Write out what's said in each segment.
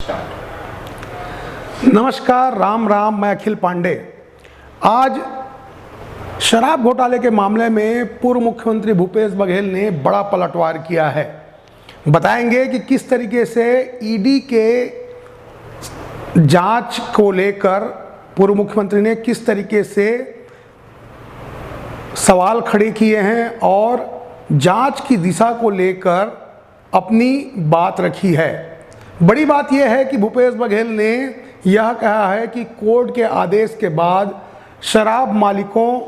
Start. नमस्कार, राम राम। मैं अखिल पांडे। आज शराब घोटाले के मामले में पूर्व मुख्यमंत्री भूपेश बघेल ने बड़ा पलटवार किया है। बताएंगे कि किस तरीके से ईडी के जांच को लेकर पूर्व मुख्यमंत्री ने किस तरीके से सवाल खड़े किए हैं और जांच की दिशा को लेकर अपनी बात रखी है। बड़ी बात यह है कि भूपेश बघेल ने यह कहा है कि कोर्ट के आदेश के बाद शराब मालिकों,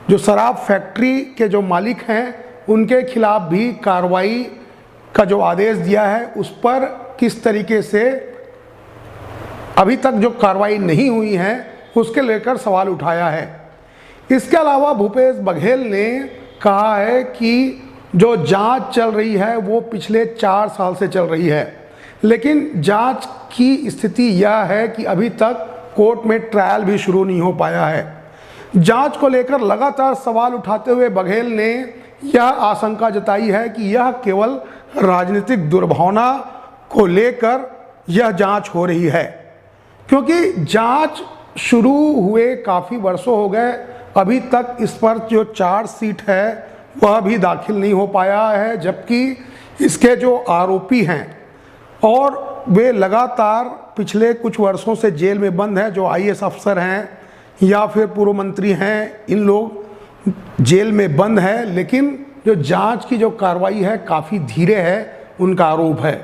जो शराब फैक्ट्री के जो मालिक हैं, उनके खिलाफ भी कार्रवाई का जो आदेश दिया है उस पर किस तरीके से अभी तक जो कार्रवाई नहीं हुई है उसके लेकर सवाल उठाया है। इसके अलावा भूपेश बघेल ने कहा है कि जो जांच चल रही है वो पिछले 4 साल से चल रही है, लेकिन जांच की स्थिति यह है कि अभी तक कोर्ट में ट्रायल भी शुरू नहीं हो पाया है। जांच को लेकर लगातार सवाल उठाते हुए बघेल ने यह आशंका जताई है कि यह केवल राजनीतिक दुर्भावना को लेकर यह जांच हो रही है, क्योंकि जांच शुरू हुए काफ़ी वर्षों हो गए, अभी तक इस पर जो चार्जशीट है वह भी दाखिल नहीं हो पाया है, जबकि इसके जो आरोपी हैं और वे लगातार पिछले कुछ वर्षों से जेल में बंद हैं, जो आईएएस अफसर हैं या फिर पूर्व मंत्री हैं, इन लोग जेल में बंद हैं, लेकिन जो जांच की जो कार्रवाई है काफ़ी धीरे है, उनका आरोप है।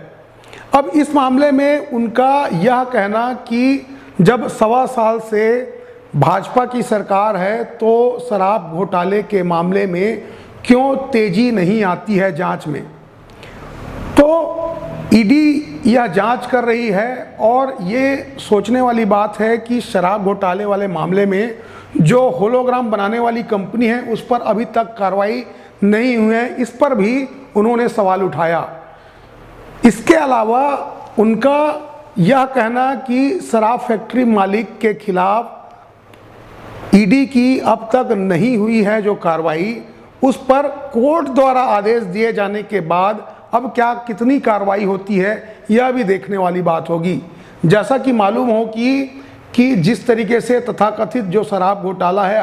अब इस मामले में उनका यह कहना कि जब 1.25 साल से भाजपा की सरकार है तो शराब घोटाले के मामले में क्यों तेजी नहीं आती है जांच में। तो ईडी यह जांच कर रही है और ये सोचने वाली बात है कि शराब घोटाले वाले मामले में जो होलोग्राम बनाने वाली कंपनी है उस पर अभी तक कार्रवाई नहीं हुई है, इस पर भी उन्होंने सवाल उठाया। इसके अलावा उनका यह कहना कि शराब फैक्ट्री मालिक के खिलाफ ईडी की अब तक नहीं हुई है जो कार्रवाई, उस पर कोर्ट द्वारा आदेश दिए जाने के बाद अब क्या कितनी कार्रवाई होती है यह भी देखने वाली बात होगी। जैसा कि मालूम हो कि जिस तरीके से तथाकथित जो शराब घोटाला है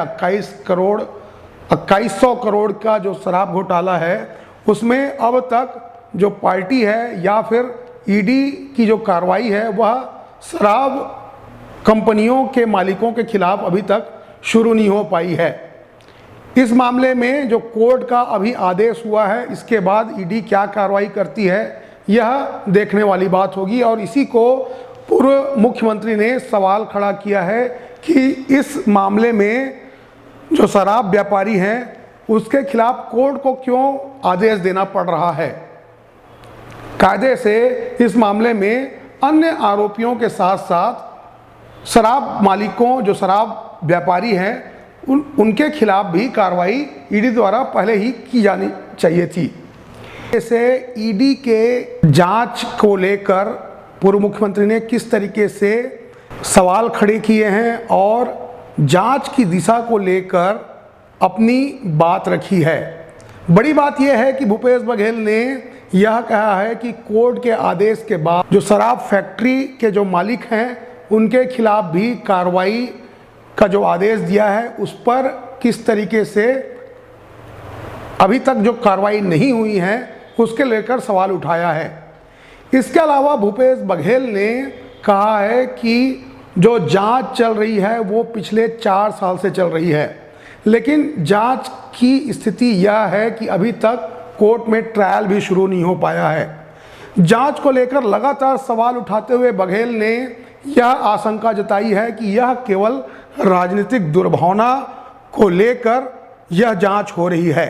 2100 करोड़ का जो शराब घोटाला है, उसमें अब तक जो पार्टी है या फिर ईडी की जो कार्रवाई है वह शराब कंपनियों के मालिकों के खिलाफ अभी तक शुरू नहीं हो पाई है। इस मामले में जो कोर्ट का अभी आदेश हुआ है, इसके बाद ईडी क्या कार्रवाई करती है यह देखने वाली बात होगी। और इसी को पूर्व मुख्यमंत्री ने सवाल खड़ा किया है कि इस मामले में जो शराब व्यापारी हैं उसके खिलाफ कोर्ट को क्यों आदेश देना पड़ रहा है। कायदे से इस मामले में अन्य आरोपियों के साथ साथ शराब मालिकों, जो शराब व्यापारी हैं, उनके खिलाफ भी कार्रवाई ईडी द्वारा पहले ही की जानी चाहिए थी। जैसे ईडी के जांच को लेकर पूर्व मुख्यमंत्री ने किस तरीके से सवाल खड़े किए हैं और जांच की दिशा को लेकर अपनी बात रखी है। बड़ी बात यह है कि भूपेश बघेल ने यह कहा है कि कोर्ट के आदेश के बाद जो शराब फैक्ट्री के जो मालिक हैं उनके खिलाफ भी कार्रवाई का जो आदेश दिया है उस पर किस तरीके से अभी तक जो कार्रवाई नहीं हुई है उसके लेकर सवाल उठाया है। इसके अलावा भूपेश बघेल ने कहा है कि जो जांच चल रही है वो पिछले 4 साल से चल रही है, लेकिन जांच की स्थिति यह है कि अभी तक कोर्ट में ट्रायल भी शुरू नहीं हो पाया है। जांच को लेकर लगातार सवाल उठाते हुए बघेल ने यह आशंका जताई है कि यह केवल राजनीतिक दुर्भावना को लेकर यह जांच हो रही है,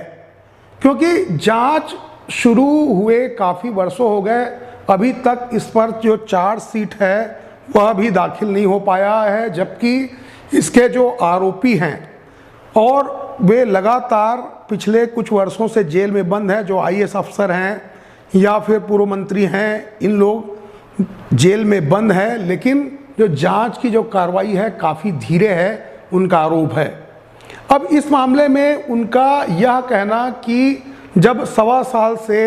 क्योंकि जांच शुरू हुए काफ़ी वर्षों हो गए, अभी तक इस पर जो चार्जशीट है वह भी दाखिल नहीं हो पाया है, जबकि इसके जो आरोपी हैं और वे लगातार पिछले कुछ वर्षों से जेल में बंद हैं, जो आईएएस अफसर हैं या फिर पूर्व मंत्री हैं, इन लोग जेल में बंद हैं, लेकिन जो जांच की जो कार्रवाई है काफ़ी धीरे है, उनका आरोप है। अब इस मामले में उनका यह कहना कि जब 1.25 साल से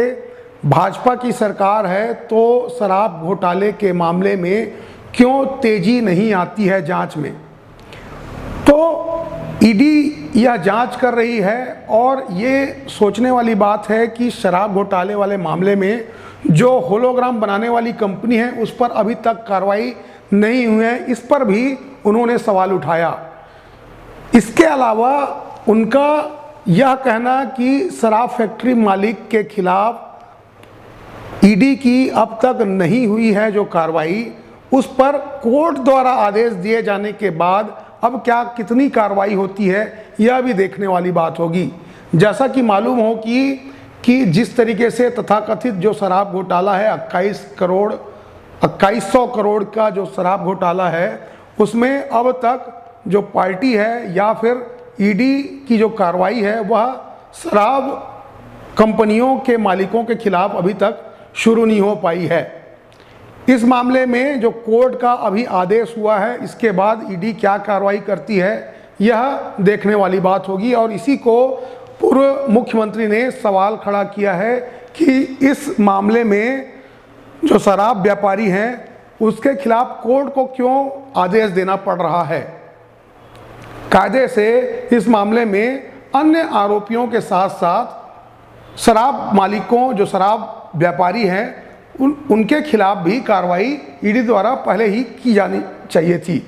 भाजपा की सरकार है तो शराब घोटाले के मामले में क्यों तेजी नहीं आती है जांच में। तो ईडी यह जांच कर रही है और ये सोचने वाली बात है कि शराब घोटाले वाले मामले में जो होलोग्राम बनाने वाली कंपनी है उस पर अभी तक कार्रवाई नहीं हुई है, इस पर भी उन्होंने सवाल उठाया। इसके अलावा उनका यह कहना कि शराब फैक्ट्री मालिक के खिलाफ ईडी की अब तक नहीं हुई है जो कार्रवाई, उस पर कोर्ट द्वारा आदेश दिए जाने के बाद अब क्या कितनी कार्रवाई होती है यह भी देखने वाली बात होगी। जैसा कि मालूम हो कि जिस तरीके से तथाकथित जो शराब घोटाला है 2100 करोड़ का जो शराब घोटाला है, उसमें अब तक जो पार्टी है या फिर ईडी की जो कार्रवाई है वह शराब कंपनियों के मालिकों के खिलाफ अभी तक शुरू नहीं हो पाई है। इस मामले में जो कोर्ट का अभी आदेश हुआ है, इसके बाद ईडी क्या कार्रवाई करती है यह देखने वाली बात होगी। और इसी को पूर्व मुख्यमंत्री ने सवाल खड़ा किया है कि इस मामले में जो शराब व्यापारी हैं उसके खिलाफ कोर्ट को क्यों आदेश देना पड़ रहा है। कायदे से इस मामले में अन्य आरोपियों के साथ साथ शराब मालिकों जो शराब व्यापारी हैं उनके खिलाफ भी कार्रवाई ईडी द्वारा पहले ही की जानी चाहिए थी।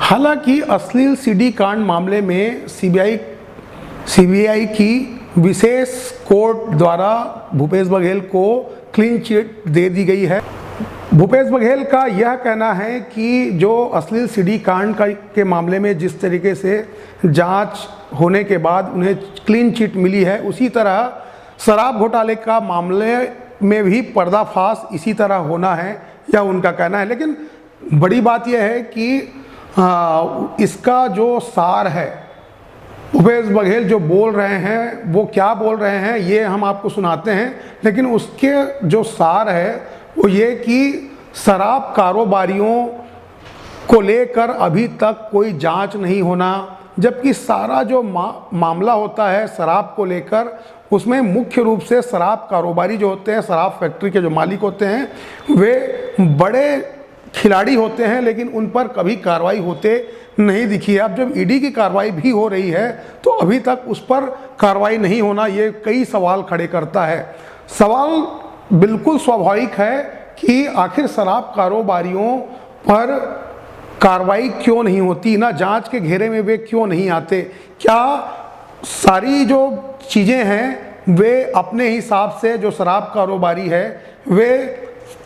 हालांकि अश्लील सीडी कांड मामले में सीबीआई की विशेष कोर्ट द्वारा भूपेश बघेल को क्लीन चिट दे दी गई है। भूपेश बघेल का यह कहना है कि जो अश्लील सीडी कांड के मामले में जिस तरीके से जांच होने के बाद उन्हें क्लीन चिट मिली है, उसी तरह शराब घोटाले का मामले में भी पर्दाफाश इसी तरह होना है, यह उनका कहना है। लेकिन बड़ी बात यह है कि इसका जो सार है, भूपेश बघेल जो बोल रहे हैं वो क्या बोल रहे हैं ये हम आपको सुनाते हैं, लेकिन उसके जो सार है वो ये कि शराब कारोबारियों को लेकर अभी तक कोई जांच नहीं होना, जबकि सारा जो मामला होता है शराब को लेकर उसमें मुख्य रूप से शराब कारोबारी जो होते हैं, शराब फैक्ट्री के जो मालिक होते हैं, वे बड़े खिलाड़ी होते हैं, लेकिन उन पर कभी कार्रवाई होते नहीं दिखी है। अब जब ईडी की कार्रवाई भी हो रही है तो अभी तक उस पर कार्रवाई नहीं होना ये कई सवाल खड़े करता है। सवाल बिल्कुल स्वाभाविक है कि आखिर शराब कारोबारियों पर कार्रवाई क्यों नहीं होती, ना जांच के घेरे में वे क्यों नहीं आते। क्या सारी जो चीज़ें हैं वे अपने हिसाब से जो शराब कारोबारी है वे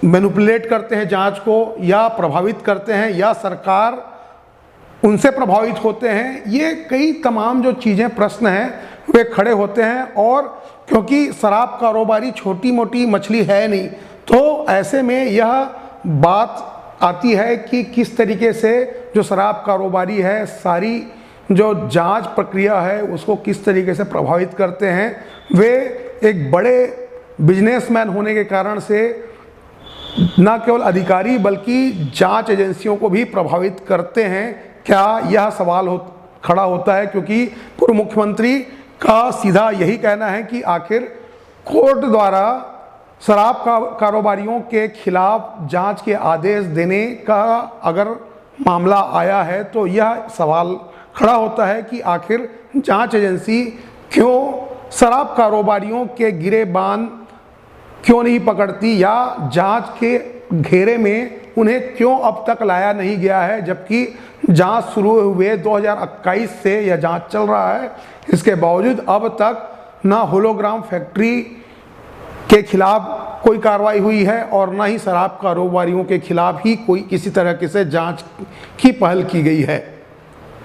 मैनिपुलेट करते हैं जांच को, या प्रभावित करते हैं, या सरकार उनसे प्रभावित होते हैं। ये कई तमाम जो चीज़ें प्रश्न हैं वे खड़े होते हैं। और क्योंकि शराब कारोबारी छोटी मोटी मछली है नहीं, तो ऐसे में यह बात आती है कि किस तरीके से जो शराब कारोबारी है सारी जो जांच प्रक्रिया है उसको किस तरीके से प्रभावित करते हैं। वे एक बड़े बिजनेसमैन होने के कारण से न केवल अधिकारी बल्कि जांच एजेंसियों को भी प्रभावित करते हैं। क्या यह सवाल खड़ा होता है, क्योंकि पूर्व मुख्यमंत्री का सीधा यही कहना है कि आखिर कोर्ट द्वारा शराब कारोबारियों के खिलाफ जांच के आदेश देने का अगर मामला आया है तो यह सवाल खड़ा होता है कि आखिर जांच एजेंसी क्यों शराब कारोबारियों के गिरेबान क्यों नहीं पकड़ती, या जांच के घेरे में उन्हें क्यों अब तक लाया नहीं गया है, जबकि जांच शुरू हुए 2021 से यह जांच चल रहा है। इसके बावजूद अब तक ना होलोग्राम फैक्ट्री के खिलाफ कोई कार्रवाई हुई है और ना ही शराब कारोबारियों के खिलाफ ही कोई किसी तरह से जांच की पहल की गई है।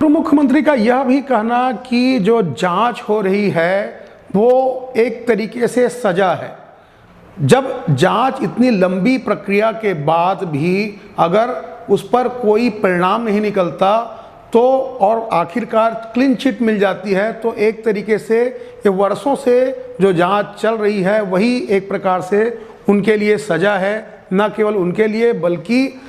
तो मुख्यमंत्री का यह भी कहना कि जो जांच हो रही है वो एक तरीके से सजा है। जब जांच इतनी लंबी प्रक्रिया के बाद भी अगर उस पर कोई परिणाम नहीं निकलता तो और आखिरकार क्लीन चिट मिल जाती है, तो एक तरीके से ये वर्षों से जो जांच चल रही है वही एक प्रकार से उनके लिए सजा है। न केवल उनके लिए बल्कि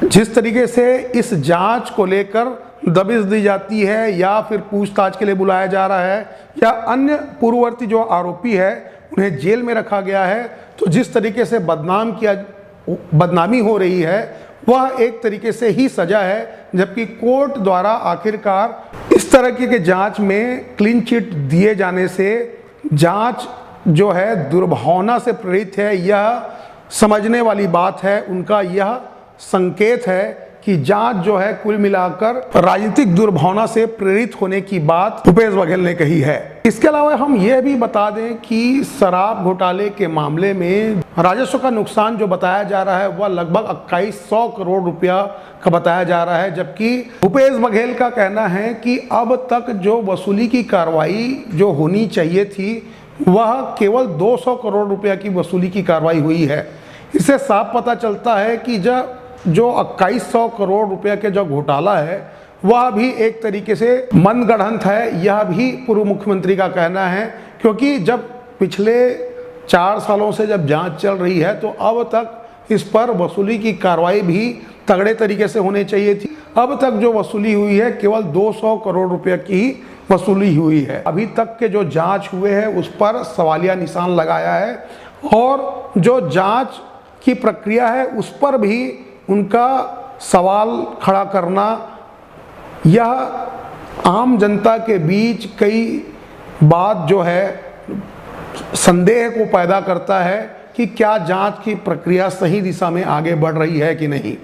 जिस तरीके से इस जांच को लेकर दबिश दी जाती है या फिर पूछताछ के लिए बुलाया जा रहा है, या अन्य पूर्ववर्ती जो आरोपी है उन्हें जेल में रखा गया है, तो जिस तरीके से बदनामी हो रही है वह एक तरीके से ही सजा है, जबकि कोर्ट द्वारा आखिरकार इस तरह की जांच में क्लीन चिट दिए जाने से जांच जो है दुर्भावना से प्रेरित है, यह समझने वाली बात है। उनका यह संकेत है कि जांच जो है कुल मिलाकर राजनीतिक दुर्भावना से प्रेरित होने की बात भूपेश बघेल ने कही है। इसके अलावा हम यह भी बता दें कि शराब घोटाले के मामले में राजस्व का नुकसान जो बताया जा रहा है वह लगभग 2100 करोड़ रुपया का बताया जा रहा है, जबकि भूपेश बघेल का कहना है कि अब तक जो वसूली की कार्रवाई जो होनी चाहिए थी वह केवल 200 करोड़ रुपया की वसूली की कार्रवाई हुई है। इससे साफ पता चलता है कि जो 2100 करोड़ रुपया के जो घोटाला है वह भी एक तरीके से मनगढ़ंत है, यह भी पूर्व मुख्यमंत्री का कहना है, क्योंकि जब पिछले 4 सालों से जब जांच चल रही है तो अब तक इस पर वसूली की कार्रवाई भी तगड़े तरीके से होनी चाहिए थी। अब तक जो वसूली हुई है केवल 200 करोड़ रुपये की ही वसूली हुई है। अभी तक के जो जांच हुए हैं उस पर सवालिया निशान लगाया है और जो जांच की प्रक्रिया है उस पर भी उनका सवाल खड़ा करना यह आम जनता के बीच कई बात जो है संदेह को पैदा करता है कि क्या जांच की प्रक्रिया सही दिशा में आगे बढ़ रही है कि नहीं।